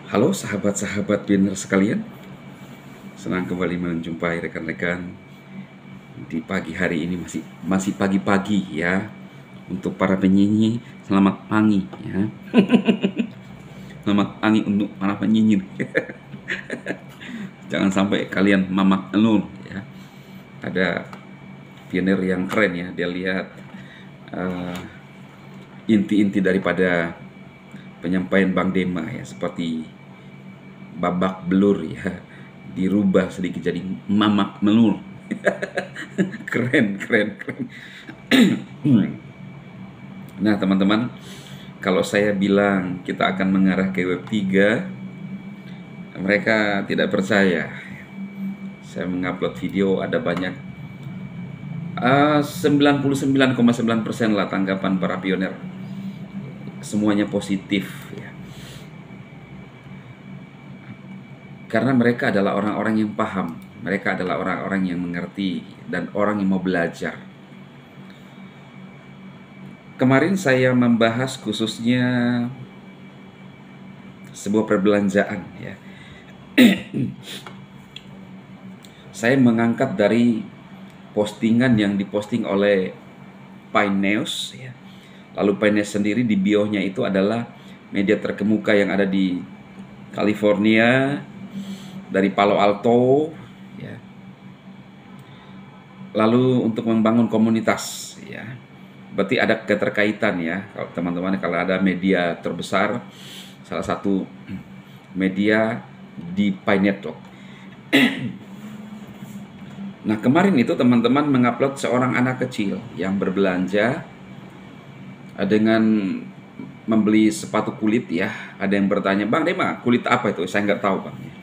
Halo sahabat-sahabat pioner sekalian, senang kembali menjumpai rekan-rekan di pagi hari ini masih pagi-pagi ya. Untuk para penyanyi, selamat pagi ya. Selamat pagi untuk para penyanyi. Jangan sampai kalian mamak elul ya. Ada pioner yang keren ya. Dia lihat uh, inti-inti daripada penyampaian Bang Dema ya, seperti babak belur ya, dirubah sedikit jadi mamak melur. Keren, keren, keren. Nah teman-teman, kalau saya bilang kita akan mengarah ke web 3, mereka tidak percaya. Saya mengupload video, ada banyak 99,9% lah tanggapan para pioner, semuanya positif ya. Karena mereka adalah orang-orang yang paham, mereka adalah orang-orang yang mengerti dan orang yang mau belajar. Kemarin saya membahas khususnya sebuah perbelanjaan ya. Saya mengangkat dari postingan yang diposting oleh Pinews ya. Lalu Pinews sendiri di bio-nya itu adalah media terkemuka yang ada di California, dari Palo Alto ya. Lalu untuk membangun komunitas ya. Berarti ada keterkaitan ya. Kalau teman-teman, kalau ada media terbesar, salah satu media di Pi Network. Nah kemarin itu teman-teman mengupload seorang anak kecil yang berbelanja dengan membeli sepatu kulit ya. Ada yang bertanya, Bang Dema, kulit apa itu? Saya nggak tahu Bang.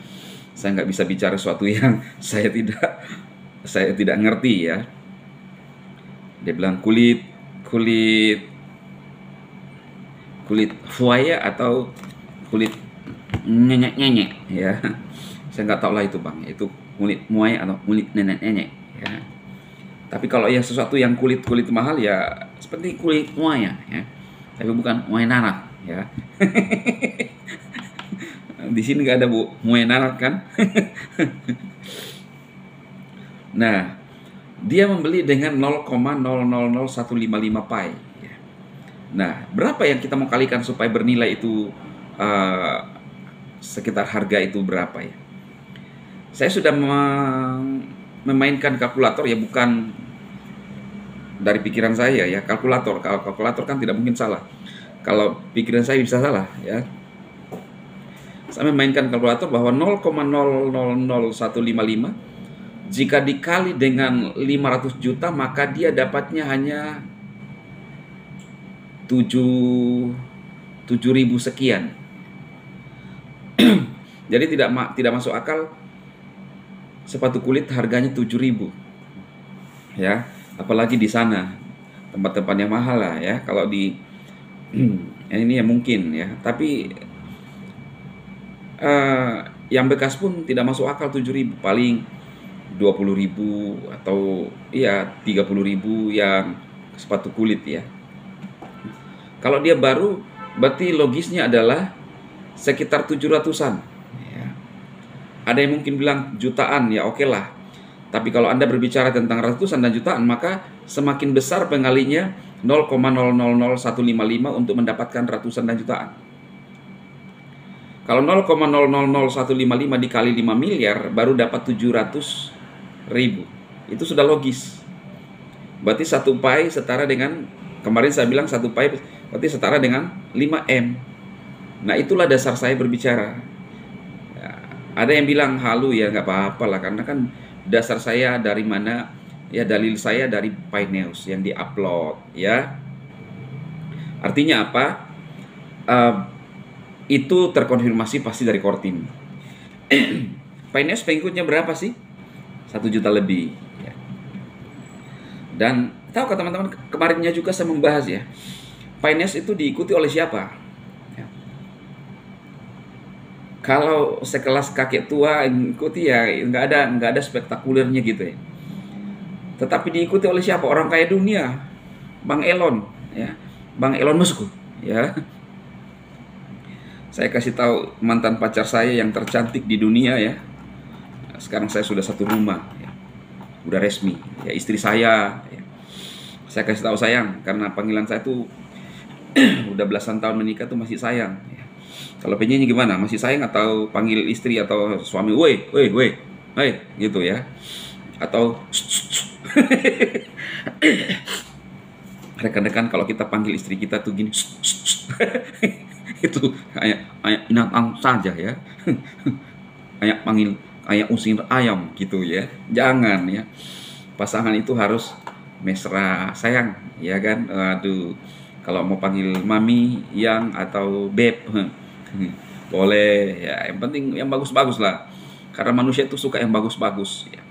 Saya nggak bisa bicara sesuatu yang saya tidak ngerti ya. Dia bilang kulit fuaya atau kulit nyenyek ya. Saya nggak tahu lah itu Bang, itu kulit muai atau kulit nenek ya. Tapi kalau yang sesuatu yang kulit mahal ya seperti kulit muai ya, tapi bukan muai nanak ya. Di sini nggak ada Bu muai nanak kan. Nah dia membeli dengan 0,000155 pi ya. Nah berapa yang kita mau kalikan supaya bernilai itu sekitar harga itu berapa ya. Saya sudah memainkan kalkulator ya, bukan dari pikiran saya ya. Kalkulator kan tidak mungkin salah. Kalau pikiran saya bisa salah ya. Saya memainkan kalkulator bahwa 0,000155 jika dikali dengan 500 juta maka dia dapatnya hanya 7.000 sekian. Jadi tidak masuk akal sepatu kulit harganya 7.000 ya, apalagi di sana tempat-tempat yang mahal lah ya. Kalau di ini ya mungkin ya, tapi yang bekas pun tidak masuk akal 7.000, paling 20.000 atau ya 30.000 yang sepatu kulit ya. Kalau dia baru berarti logisnya adalah sekitar 700-an ya. Ada yang mungkin bilang jutaan ya, oke lah. Tapi kalau Anda berbicara tentang ratusan dan jutaan, maka semakin besar pengalinya 0,000155 untuk mendapatkan ratusan dan jutaan. Kalau 0,000155 dikali 5 miliar baru dapat 700.000. Itu sudah logis. Berarti 1 pi setara dengan, kemarin saya bilang 1 pi berarti setara dengan 5M. Nah itulah dasar saya berbicara ya. Ada yang bilang halu ya, nggak apa-apa lah, karena kan dasar saya dari mana ya, dalil saya dari Pinews yang diupload ya. Artinya apa? Itu terkonfirmasi pasti dari Kortim. Pinews pengikutnya berapa sih? 1 juta lebih ya. Dan tahu kan teman-teman, kemarinnya juga saya membahas ya, Pinews itu diikuti oleh siapa ya. Kalau sekelas kakek tua ikuti ya nggak ada spektakulernya gitu ya. Tetapi diikuti oleh siapa? Orang kaya dunia, Bang Elon ya, Bang Elon Musk ya. Saya kasih tahu mantan pacar saya yang tercantik di dunia ya. Sekarang saya sudah satu rumah ya. Udah resmi ya, istri saya ya. Saya kasih tahu sayang, karena panggilan saya tuh udah belasan tahun menikah tuh masih sayang ya. Kalau penyanyi gimana? Masih sayang atau panggil istri atau suami, woi, woi, woi, hai, gitu ya. Atau rekan-rekan kalau kita panggil istri kita tuh gini, itu kayak binatang saja ya. Kayak panggil, kayak usir ayam gitu ya. Jangan ya. Pasangan itu harus mesra, sayang, ya kan? Aduh, kalau mau panggil mami, yang atau beb, boleh ya. Yang penting yang bagus-bagus lah. Karena manusia itu suka yang bagus-bagus ya.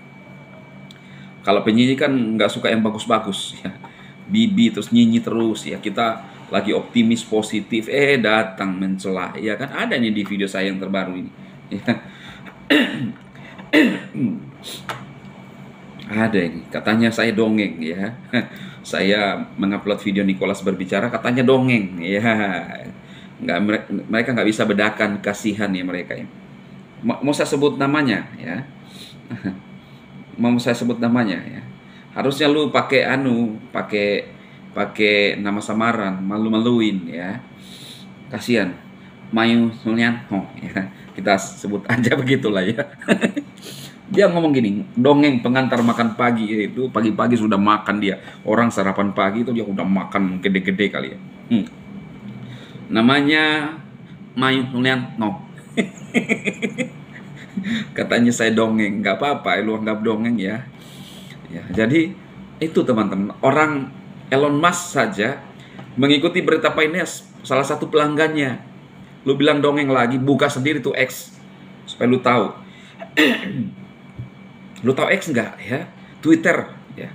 Kalau penyanyi kan nggak suka yang bagus-bagus ya. Bibi terus nyanyi terus ya. Kita lagi optimis positif, datang mencela ya kan. Ada nih di video saya yang terbaru ini ya. Ada ini katanya saya dongeng ya. Saya mengupload video Nicholas berbicara, katanya dongeng ya. Nggak, mereka nggak bisa bedakan, kasihan ya mereka ya. Mau saya sebut namanya ya. Mau saya sebut namanya ya. Harusnya lu pakai pakai nama samaran, malu-maluin ya. Kasihan. Mayu Sulianto ya. Kita sebut aja begitulah ya. Dia ngomong gini, dongeng pengantar makan pagi, itu pagi-pagi sudah makan dia. Orang sarapan pagi itu dia udah makan gede-gede kali ya. Namanya Mayu Sulianto. Katanya saya dongeng, nggak apa-apa, lu anggap dongeng ya. Ya, jadi itu teman-teman, orang Elon Musk saja mengikuti berita Pines, salah satu pelanggannya. Lu bilang dongeng lagi, buka sendiri tuh X supaya lu tahu. Lu tahu X nggak ya? Twitter ya.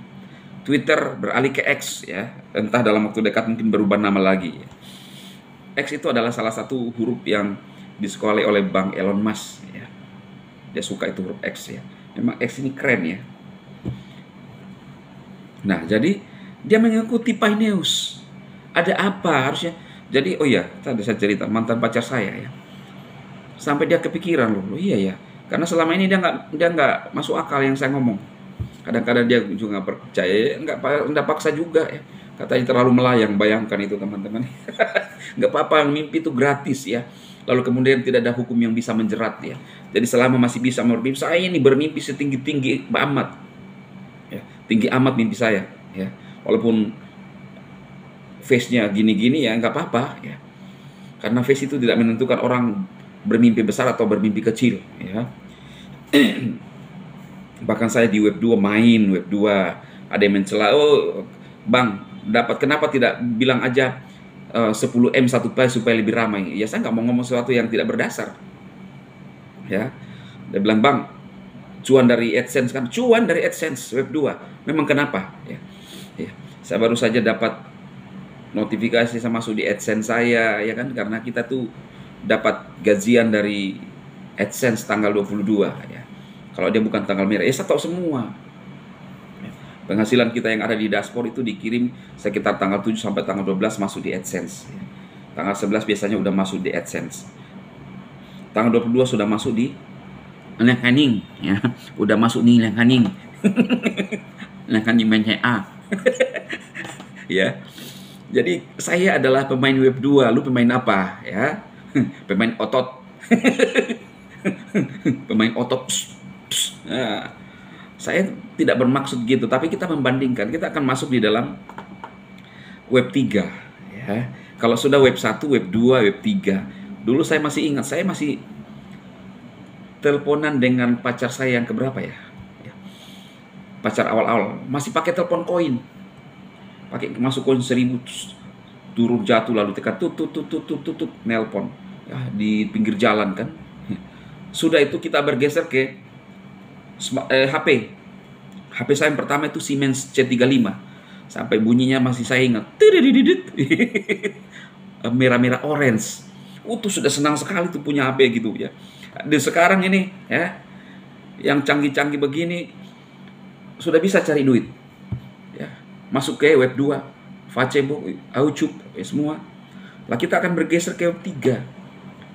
Twitter beralih ke X ya. Entah dalam waktu dekat mungkin berubah nama lagi ya. X itu adalah salah satu huruf yang disukai oleh Bang Elon Musk ya. Dia suka itu huruf X ya. Memang X ini keren ya. Nah, jadi dia mengikuti Paineus. Ada apa harusnya? Jadi, oh iya, tadi saya cerita mantan pacar saya ya. Sampai dia kepikiran loh, iya ya. Karena selama ini dia nggak masuk akal yang saya ngomong. Kadang-kadang dia juga nggak percaya, nggak paksa juga ya. Katanya terlalu melayang, bayangkan itu teman-teman. Nggak apa-apa, mimpi itu gratis ya. Lalu kemudian tidak ada hukum yang bisa menjerat ya. Jadi selama masih bisa bermimpi, saya ini bermimpi setinggi-tinggi amat. Ya, tinggi amat mimpi saya ya. Walaupun face-nya gini-gini ya nggak apa-apa ya. Karena face itu tidak menentukan orang bermimpi besar atau bermimpi kecil ya. Bahkan saya di web 2 main web 2, ada yang mencela, oh bang dapat, kenapa tidak bilang aja 10M satu play supaya lebih ramai. Ya saya nggak mau ngomong sesuatu yang tidak berdasar ya. Dia bilang, bang cuan dari AdSense kan, cuan dari AdSense web 2 memang kenapa ya. Saya baru saja dapat notifikasi saya masuk di AdSense saya ya kan, karena kita tuh dapat gajian dari AdSense tanggal 22 ya. Kalau dia bukan tanggal merah, ya saya tahu semua. Penghasilan kita yang ada di dashboard itu dikirim sekitar tanggal 7 sampai tanggal 12 masuk di AdSense. Tanggal 11 biasanya udah masuk di AdSense. Tanggal 22 sudah masuk di Lengkaning ya. Udah masuk nih Lengkaning. Lengkaning BCA. Ya. Jadi saya adalah pemain web 2, lu pemain apa ya? Pemain otot. Pemain otot. Nah, saya tidak bermaksud gitu, tapi kita membandingkan, kita akan masuk di dalam web 3 ya. Kalau sudah web 1, web 2, web 3. Dulu saya masih ingat, saya masih teleponan dengan pacar saya yang keberapa ya? Pacar awal-awal masih pakai telepon koin. Pakai masuk koin 1000, turun jatuh lalu tekan tut nelpon ya, di pinggir jalan kan. Sudah itu kita bergeser ke HP saya yang pertama itu Siemens C35, sampai bunyinya masih saya ingat, merah-merah orange. Tuh sudah senang sekali tuh punya HP gitu ya. Di sekarang ini ya, yang canggih-canggih begini sudah bisa cari duit ya. Masuk ke web 2, Facebook, YouTube, semua. Lah kita akan bergeser ke web 3.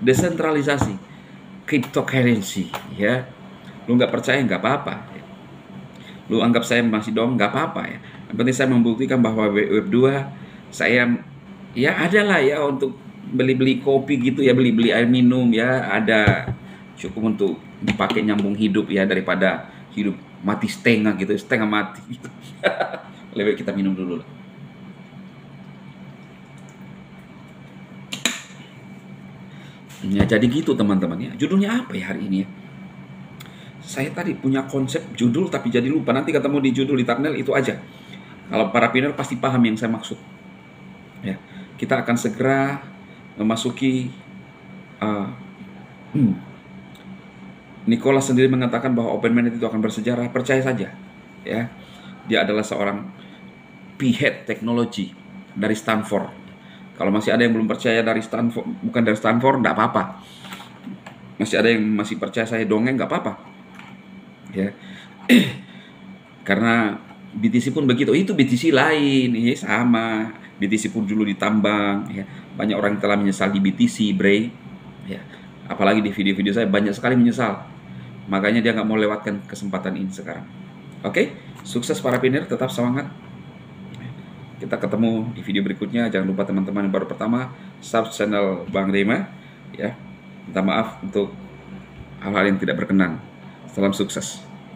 desentralisasi, cryptocurrency, ya. Lu nggak percaya nggak apa-apa, ya. Lu anggap saya masih dong nggak apa-apa, ya. Yang penting saya membuktikan bahwa Web 2 saya ya ada lah ya untuk beli-beli kopi gitu ya, beli-beli air minum ya, ada cukup untuk dipakai nyambung hidup ya, daripada hidup mati setengah gitu, setengah mati gitu. Lebih baik kita minum dulu lah. Ya jadi gitu teman-teman ya. Judulnya apa ya hari ini ya? Saya tadi punya konsep judul tapi jadi lupa. Nanti ketemu di judul di thumbnail itu aja. Kalau para pinner pasti paham yang saya maksud. Ya, kita akan segera memasuki Nicholas sendiri mengatakan bahwa OpenMined itu akan bersejarah. Percaya saja, ya. Dia adalah seorang P-head teknologi dari Stanford. Kalau masih ada yang belum percaya dari Stanford, bukan dari Stanford, nggak apa-apa. Masih ada yang masih percaya saya dongeng, nggak apa-apa. Ya, karena BTC pun begitu. Itu BTC lain, ya sama. BTC pun dulu ditambang. Ya. Banyak orang yang telah menyesal di BTC, Bray. Ya. Apalagi di video-video saya banyak sekali menyesal. Makanya dia nggak mau lewatkan kesempatan ini sekarang. Oke, sukses para pinner, tetap semangat. Kita ketemu di video berikutnya. Jangan lupa teman-teman yang baru pertama sub channel Bang Rema, ya. Minta maaf untuk hal-hal yang tidak berkenan. Salam sukses.